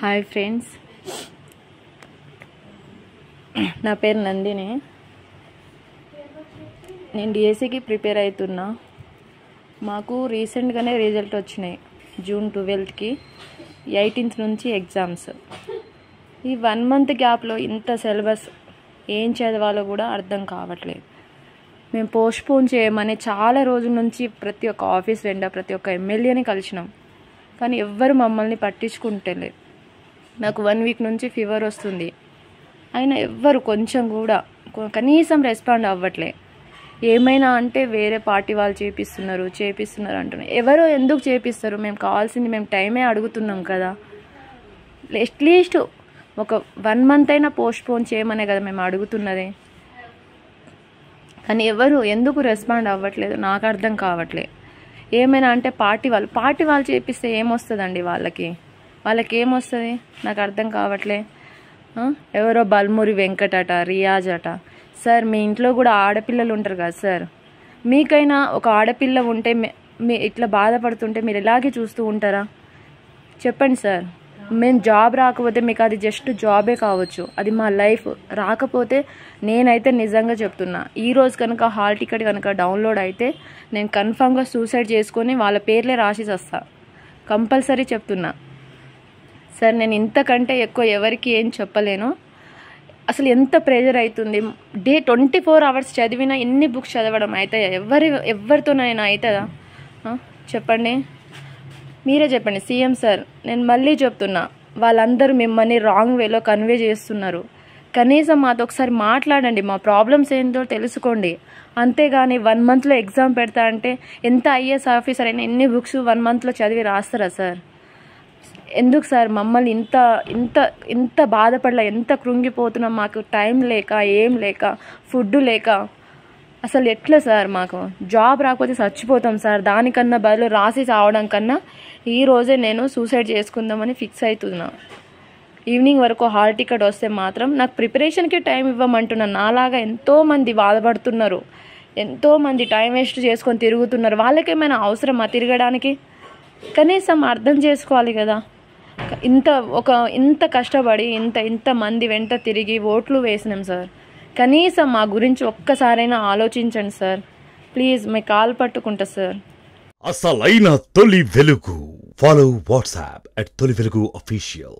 Hi friends, నా పేరు నందిని. నేను డిఎస్సికి ప్రిపేర్ అవుతున్నా. మాకు రీసెంట్గానే రిజల్ట్ వచ్చినాయి. జూన్ 12కి 18th నుంచి ఎగ్జామ్స్. ఈ 1 month గ్యాప్లో ఇంత సిలబస్ ఏం చదవాలో కూడా అర్థం కావట్లేదు. మేము పోస్ట్పోన్ చేయమని చాలా రోజుల నుంచి ప్రతి ఒక్క ఆఫీస్ వెంట ప్రతి ఒక్క ఎమ్మెల్యేని కలిసినాం, కానీ ఎవ్వరు మమ్మల్ని పట్టించుకుంటలేదు. నాకు 1 week నుంచి ఫీవర్ వస్తుంది, అయినా ఎవ్వరు కొంచెం కూడా కనీసం రెస్పాండ్ అవ్వట్లే. ఏమైనా అంటే వేరే పార్టీ వాళ్ళు చేపిస్తున్నారు అంటున్నారు. ఎవరో ఎందుకు చేపిస్తారు? మేము కావాల్సింది మేము టైమే అడుగుతున్నాం కదా. అట్లీస్ట్ ఒక 1 month అయినా పోస్ట్పోన్ చేయమనే కదా మేము అడుగుతున్నది. కానీ ఎవరు ఎందుకు రెస్పాండ్ అవ్వట్లేదు నాకు అర్థం కావట్లేదు. ఏమైనా అంటే పార్టీ వాళ్ళు చేపిస్తే ఏమొస్తుందండి? వాళ్ళకి ఏమొస్తుంది నాకు అర్థం కావట్లే. ఎవరో బల్మూరి వెంకట్ అట, రియాజ్ అట. సార్, మీ ఇంట్లో కూడా ఆడపిల్లలు ఉంటారు కదా సార్. మీకైనా ఒక ఆడపిల్ల ఉంటే మీ ఇట్లా బాధపడుతుంటే మీరు ఇలాగే చూస్తూ ఉంటారా? చెప్పండి సార్. మేము జాబ్ రాకపోతే మీకు అది జస్ట్ జాబే కావచ్చు, అది మా లైఫ్. రాకపోతే నేనైతే నిజంగా చెప్తున్నా, ఈరోజు కనుక హాల్ టికెట్ కనుక డౌన్లోడ్ అయితే నేను కన్ఫామ్గా సూసైడ్ చేసుకొని వాళ్ళ పేర్లే రాసి వస్తా. కంపల్సరీ చెప్తున్నా సార్. నేను ఇంతకంటే ఎక్కువ ఎవరికి ఏం చెప్పలేను. అసలు ఎంత ప్రెజర్ అవుతుంది. డే 24 hours చదివినా ఎన్ని బుక్స్ చదవడం అవుతాయా? ఎవరితోనైనా అవుతుందా? చెప్పండి, మీరే చెప్పండి. సీఎం సార్, నేను మళ్ళీ చెప్తున్నా, వాళ్ళందరూ మిమ్మల్ని రాంగ్ వేలో కన్వే చేస్తున్నారు. కనీసం మాతో ఒకసారి మాట్లాడండి, మా ప్రాబ్లమ్స్ ఏంటో తెలుసుకోండి. అంతేగాని 1 monthలో ఎగ్జామ్ పెడతా అంటే ఎంత ఐఏఎస్ ఆఫీసర్ అయినా ఎన్ని బుక్స్ 1 monthలో చదివి రాస్తారా సార్? ఎందుకు సార్ మమ్మల్ని ఇంత బాధపడలా, ఎంత కృంగిపోతున్నాం? మాకు టైం లేక, ఏం లేక, ఫుడ్ లేక అసలు ఎట్లా సార్? మాకు జాబ్ రాకపోతే చచ్చిపోతాం సార్. దానికన్నా బదులు రాసి చావడం కన్నా ఈరోజే నేను సూసైడ్ చేసుకుందామని ఫిక్స్ అవుతున్నా. ఈవినింగ్ వరకు హాల్ టికెట్ వస్తే మాత్రం నాకు ప్రిపరేషన్కి టైం ఇవ్వమంటున్నాను. నాలాగా ఎంతోమంది బాధపడుతున్నారు, ఎంతోమంది టైం వేస్ట్ చేసుకొని తిరుగుతున్నారు. వాళ్ళకేమైనా అవసరమా తిరగడానికి? కనీసం అర్థం చేసుకోవాలి కదా. ఇంత కష్టపడి ఇంత మంది వెంట తిరిగి ఓట్లు వేసినాం సార్. కనీసం మా గురించి ఒక్కసారైనా ఆలోచించండి సార్. ప్లీజ్, మీ కాల్ పట్టుకుంటా సార్. అసలైన తొలి వెలుగు. ఫాలో వాట్సాప్ @తొలి వెలుగు official.